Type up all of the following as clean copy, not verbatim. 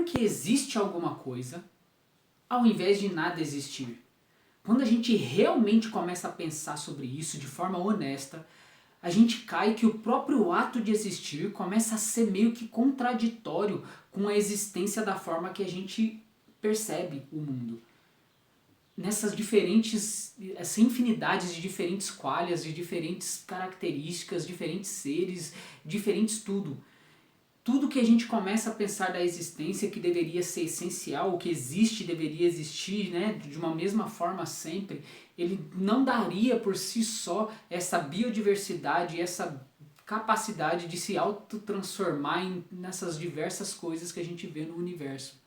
porque existe alguma coisa, ao invés de nada existir. Quando a gente realmente começa a pensar sobre isso de forma honesta, a gente cai que o próprio ato de existir começa a ser meio que contraditório com a existência da forma que a gente percebe o mundo. Nessas essa infinidades de diferentes qualias, de diferentes características, diferentes seres, diferentes tudo. Tudo que a gente começa a pensar da existência que deveria ser essencial, o que existe deveria existir, né, de uma mesma forma sempre, ele não daria por si só essa biodiversidade, essa capacidade de se autotransformar nessas diversas coisas que a gente vê no universo.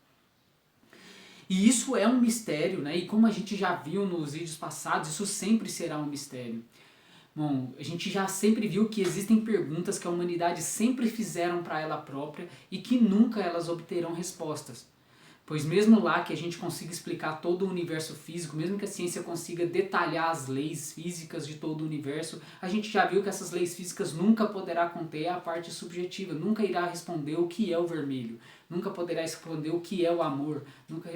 E isso é um mistério, né? E como a gente já viu nos vídeos passados, isso sempre será um mistério. Bom, a gente já sempre viu que existem perguntas que a humanidade sempre fizeram para ela própria e que nunca elas obterão respostas. Pois mesmo lá que a gente consiga explicar todo o universo físico, mesmo que a ciência consiga detalhar as leis físicas de todo o universo, a gente já viu que essas leis físicas nunca poderá conter a parte subjetiva, nunca irá responder o que é o vermelho, nunca poderá responder o que é o amor, nunca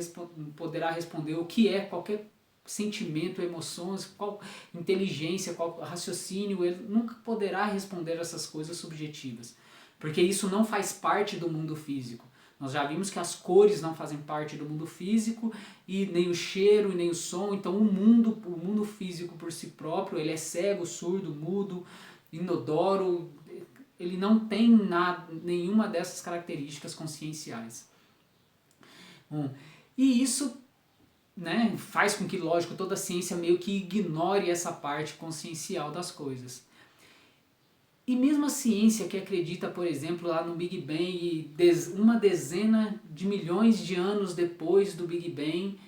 poderá responder o que é qualquer sentimento, emoções, qual inteligência, qual raciocínio, ele nunca poderá responder essas coisas subjetivas, porque isso não faz parte do mundo físico. Nós já vimos que as cores não fazem parte do mundo físico, e nem o cheiro, e nem o som. Então o mundo físico por si próprio, ele é cego, surdo, mudo, inodoro, ele não tem nenhuma dessas características conscienciais. Bom, e isso, né, faz com que, lógico, toda a ciência meio que ignore essa parte consciencial das coisas. E mesmo a ciência que acredita, por exemplo, lá no Big Bang, e uma dezena de milhões de anos depois do Big Bang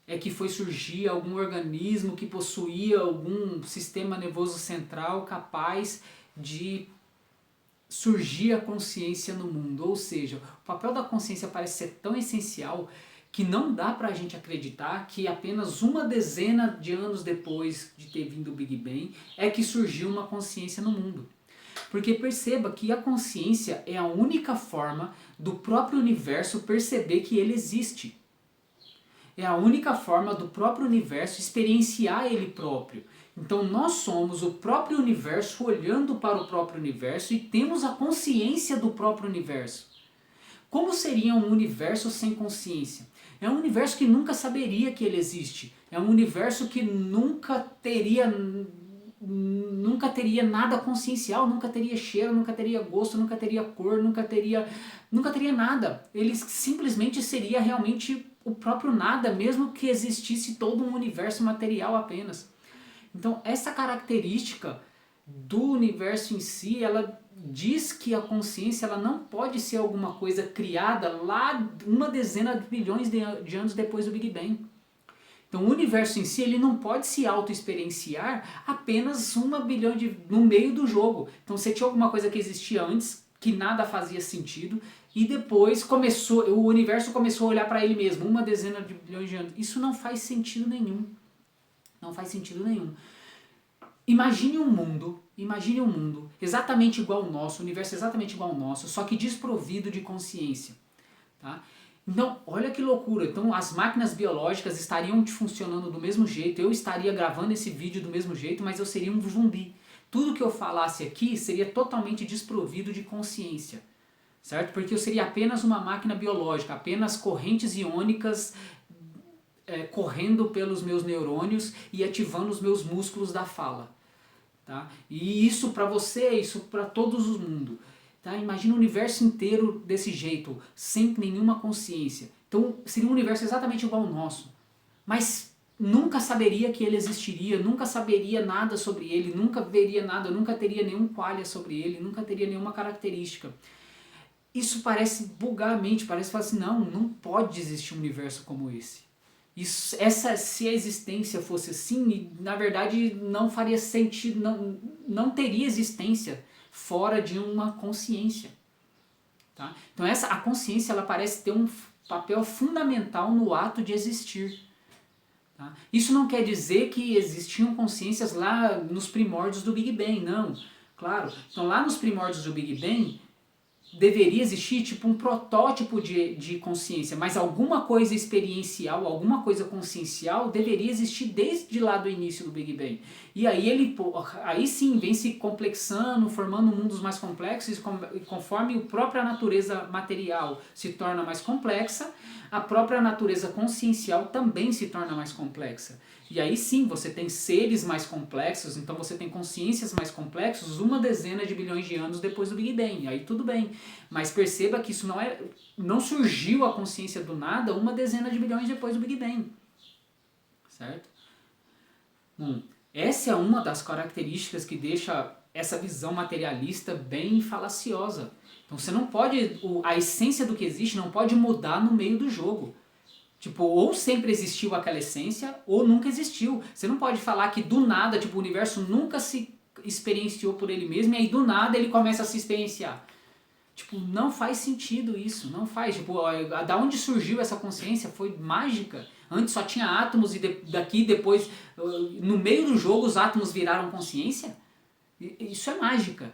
é que foi surgir algum organismo que possuía algum sistema nervoso central capaz de surgir a consciência no mundo. Ou seja, o papel da consciência parece ser tão essencial que não dá pra gente acreditar que apenas uma dezena de anos depois de ter vindo o Big Bang é que surgiu uma consciência no mundo. Porque perceba que a consciência é a única forma do próprio universo perceber que ele existe. É a única forma do próprio universo experienciar ele próprio. Então nós somos o próprio universo olhando para o próprio universo e temos a consciência do próprio universo. Como seria um universo sem consciência? É um universo que nunca saberia que ele existe. É um universo que nunca teria nada consciencial, nunca teria cheiro, nunca teria gosto, nunca teria cor, nunca teria nada. Ele simplesmente seria realmente o próprio nada, mesmo que existisse todo um universo material apenas. Então essa característica do universo em si, ela diz que a consciência ela não pode ser alguma coisa criada lá uma dezena de bilhões de anos depois do Big Bang. Então o universo em si ele não pode se auto-experienciar apenas 1 bilhão no meio do jogo. Então você tinha alguma coisa que existia antes, que nada fazia sentido, e depois o universo começou a olhar para ele mesmo, 1 dezena de bilhões de anos. Isso não faz sentido nenhum. Não faz sentido nenhum. Imagine um mundo exatamente igual ao nosso, o universo exatamente igual ao nosso, só que desprovido de consciência. Tá? Então, olha que loucura. Então, as máquinas biológicas estariam funcionando do mesmo jeito, eu estaria gravando esse vídeo do mesmo jeito, mas eu seria um zumbi. Tudo que eu falasse aqui seria totalmente desprovido de consciência, certo? Porque eu seria apenas uma máquina biológica, apenas correntes iônicas correndo pelos meus neurônios e ativando os meus músculos da fala. Tá? E isso para você, isso para todos os mundos. Tá? Imagina o universo inteiro desse jeito, sem nenhuma consciência. Então seria um universo exatamente igual ao nosso. Mas nunca saberia que ele existiria, nunca saberia nada sobre ele, nunca veria nada, nunca teria nenhum qualia sobre ele, nunca teria nenhuma característica. Isso parece bugar a mente, parece falar assim, não pode existir um universo como esse. Se a existência fosse assim, na verdade não faria sentido, não teria existência fora de uma consciência. Tá? Então a consciência ela parece ter um papel fundamental no ato de existir. Tá? Isso não quer dizer que existiam consciências lá nos primórdios do Big Bang, não. Claro, então lá nos primórdios do Big Bang, deveria existir tipo um protótipo de consciência, mas alguma coisa experiencial, alguma coisa consciencial deveria existir desde lá do início do Big Bang. E aí aí sim vem se complexando, formando mundos mais complexos, e conforme a própria natureza material se torna mais complexa, a própria natureza consciencial também se torna mais complexa. E aí sim, você tem seres mais complexos, então você tem consciências mais complexas 1 dezena de bilhões de anos depois do Big Bang. Aí tudo bem. Mas perceba que isso não surgiu a consciência do nada 1 dezena de bilhões depois do Big Bang. Certo? Bom, essa é uma das características que deixa essa visão materialista bem falaciosa. Então você não pode, a essência do que existe não pode mudar no meio do jogo. Tipo, ou sempre existiu aquela essência, ou nunca existiu. Você não pode falar que do nada, tipo, o universo nunca se experienciou por ele mesmo, e aí do nada ele começa a se experienciar. Tipo, não faz sentido isso, não faz. Tipo, da onde surgiu essa consciência foi mágica. Antes só tinha átomos e daqui depois, no meio do jogo, os átomos viraram consciência? Isso é mágica.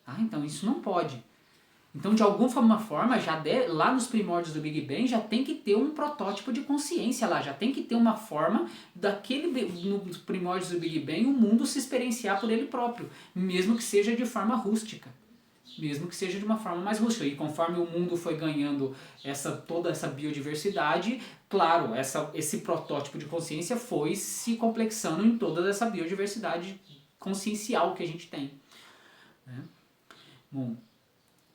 Tá? Então isso não pode. Então, de alguma forma, lá nos primórdios do Big Bang, já tem que ter um protótipo de consciência lá, já tem que ter uma forma nos primórdios do Big Bang, o mundo se experienciar por ele próprio, mesmo que seja de forma rústica, mesmo que seja de uma forma mais rústica. E conforme o mundo foi ganhando toda essa biodiversidade, claro, esse protótipo de consciência foi se complexando em toda essa biodiversidade consciencial que a gente tem. Né? Bom,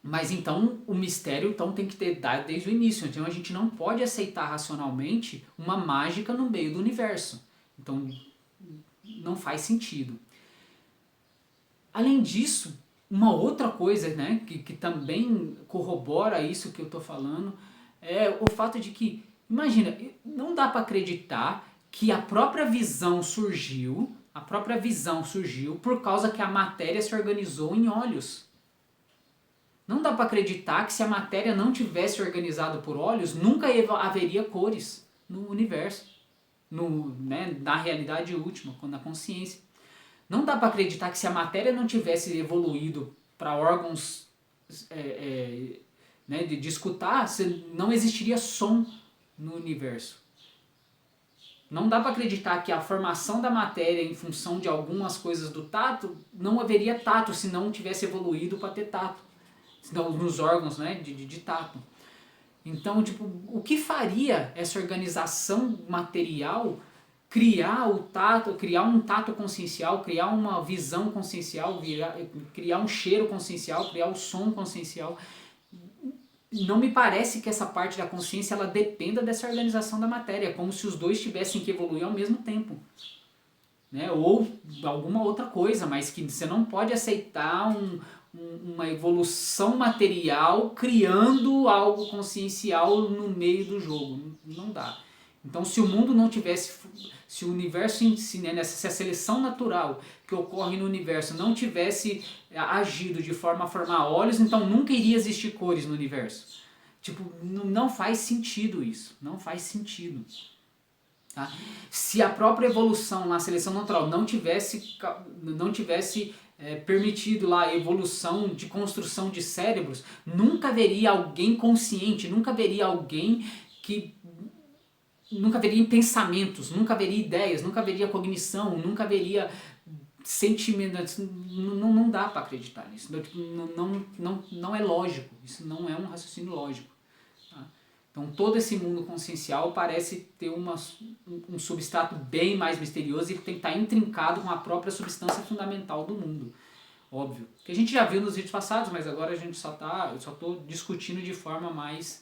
mas então o mistério tem que ter dado desde o início. Então a gente não pode aceitar racionalmente uma mágica no meio do universo. Então não faz sentido. Além disso, uma outra coisa, né, que também corrobora isso que eu estou falando é o fato de que, imagina, não dá para acreditar que a própria visão surgiu por causa que a matéria se organizou em olhos. Não dá para acreditar que se a matéria não tivesse organizado por olhos, nunca haveria cores no universo, na realidade última, na consciência. Não dá para acreditar que se a matéria não tivesse evoluído para órgãos de escutar, não existiria som no universo. Não dá para acreditar que a formação da matéria em função de algumas coisas do tato, não haveria tato se não tivesse evoluído para ter tato. Nos órgãos, né, de tato. Então, tipo, o que faria essa organização material criar um tato consciencial, criar uma visão consciencial, criar um cheiro consciencial, criar o som consciencial? Não me parece que essa parte da consciência ela dependa dessa organização da matéria, é como se os dois tivessem que evoluir ao mesmo tempo. Né? Ou alguma outra coisa, mas que você não pode aceitar uma evolução material criando algo consciencial no meio do jogo. Não dá. Então, se o mundo não tivesse, se o universo em si, se a seleção natural que ocorre no universo não tivesse agido de forma a formar olhos, então nunca iria existir cores no universo. Tipo, não faz sentido isso. Não faz sentido. Tá? Se a própria evolução na seleção natural não tivesse permitido lá a evolução de construção de cérebros, nunca haveria alguém consciente, nunca haveria alguém nunca haveria pensamentos, nunca haveria ideias, nunca haveria cognição, nunca haveria sentimentos. Não dá para acreditar nisso. Não é lógico. Isso não é um raciocínio lógico. Tá? Então todo esse mundo consciencial parece ter um substrato bem mais misterioso e tem que estar intrincado com a própria substância fundamental do mundo. Óbvio. Que a gente já viu nos vídeos passados, mas agora a gente só estou discutindo de forma mais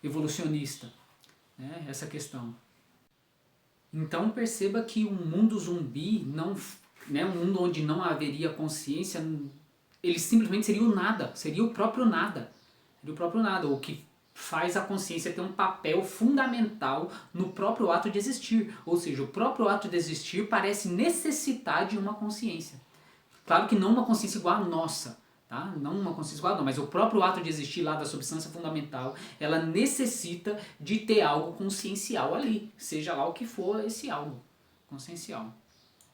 evolucionista, né, essa questão. Então perceba que um mundo zumbi, um mundo onde não haveria consciência, ele simplesmente seria o nada, seria o próprio nada. O que faz a consciência ter um papel fundamental no próprio ato de existir. Ou seja, o próprio ato de existir parece necessitar de uma consciência. Claro que não uma consciência igual à nossa, tá? Não uma consciência igual a nossa, mas o próprio ato de existir lá da substância fundamental, ela necessita de ter algo consciencial ali, seja lá o que for esse algo consciencial,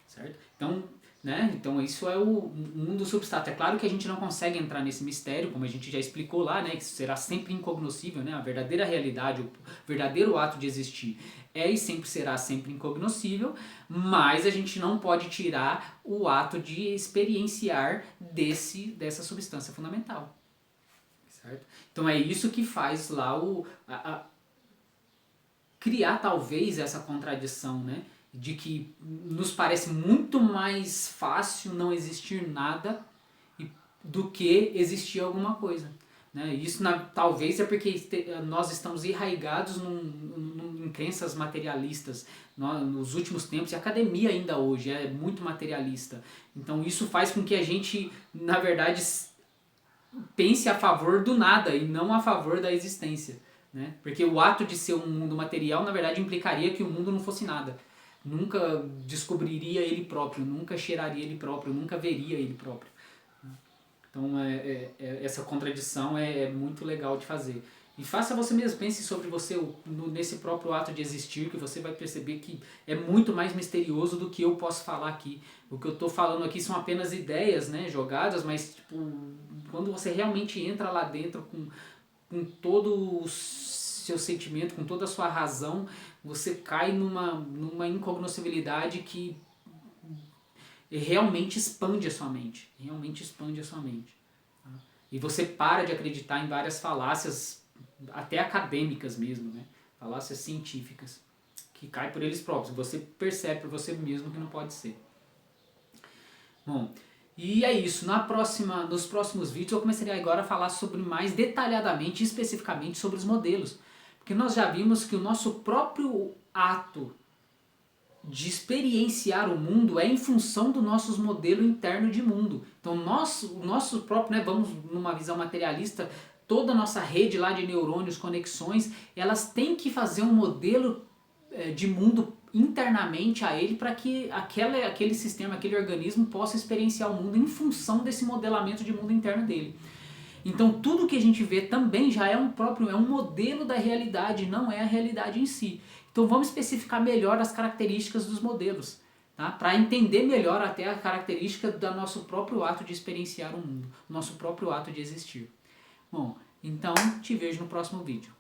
certo? Então, né? Então isso é o mundo substrato. É claro que a gente não consegue entrar nesse mistério, como a gente já explicou lá, né? Que será sempre incognoscível, né? A verdadeira realidade, o verdadeiro ato de existir é e sempre será sempre incognoscível, mas a gente não pode tirar o ato de experienciar dessa substância fundamental. Certo? Então é isso que faz lá criar talvez essa contradição, né? De que nos parece muito mais fácil não existir nada do que existir alguma coisa. Né? Isso talvez é porque nós estamos enraigados em crenças materialistas nos últimos tempos, e a academia ainda hoje é muito materialista. Então isso faz com que a gente, na verdade, pense a favor do nada e não a favor da existência. Né? Porque o ato de ser um mundo material, na verdade, implicaria que o mundo não fosse nada. Nunca descobriria ele próprio, nunca cheiraria ele próprio, nunca veria ele próprio. Então essa contradição é muito legal de fazer. E faça você mesmo, pense sobre você nesse próprio ato de existir, que você vai perceber que é muito mais misterioso do que eu posso falar aqui. O que eu estou falando aqui são apenas ideias, né, jogadas, mas tipo, quando você realmente entra lá dentro com todo o seu sentimento, com toda a sua razão, você cai numa incognoscibilidade que realmente expande a sua mente. Realmente expande a sua mente. Tá? E você para de acreditar em várias falácias, até acadêmicas mesmo, né? Falácias científicas, que caem por eles próprios. Você percebe por você mesmo que não pode ser. Bom, e é isso. Nos próximos vídeos eu começaria agora a falar sobre mais detalhadamente, especificamente sobre os modelos. Porque nós já vimos que o nosso próprio ato de experienciar o mundo é em função do nosso modelo interno de mundo. Então o nosso próprio, né, vamos numa visão materialista, toda a nossa rede lá de neurônios, conexões, elas têm que fazer um modelo de mundo internamente a ele para que aquele sistema, aquele organismo possa experienciar o mundo em função desse modelamento de mundo interno dele. Então tudo que a gente vê também já é um modelo da realidade, não é a realidade em si. Então vamos especificar melhor as características dos modelos, tá? Para entender melhor até a característica do nosso próprio ato de experienciar o mundo, nosso próprio ato de existir. Bom, então te vejo no próximo vídeo.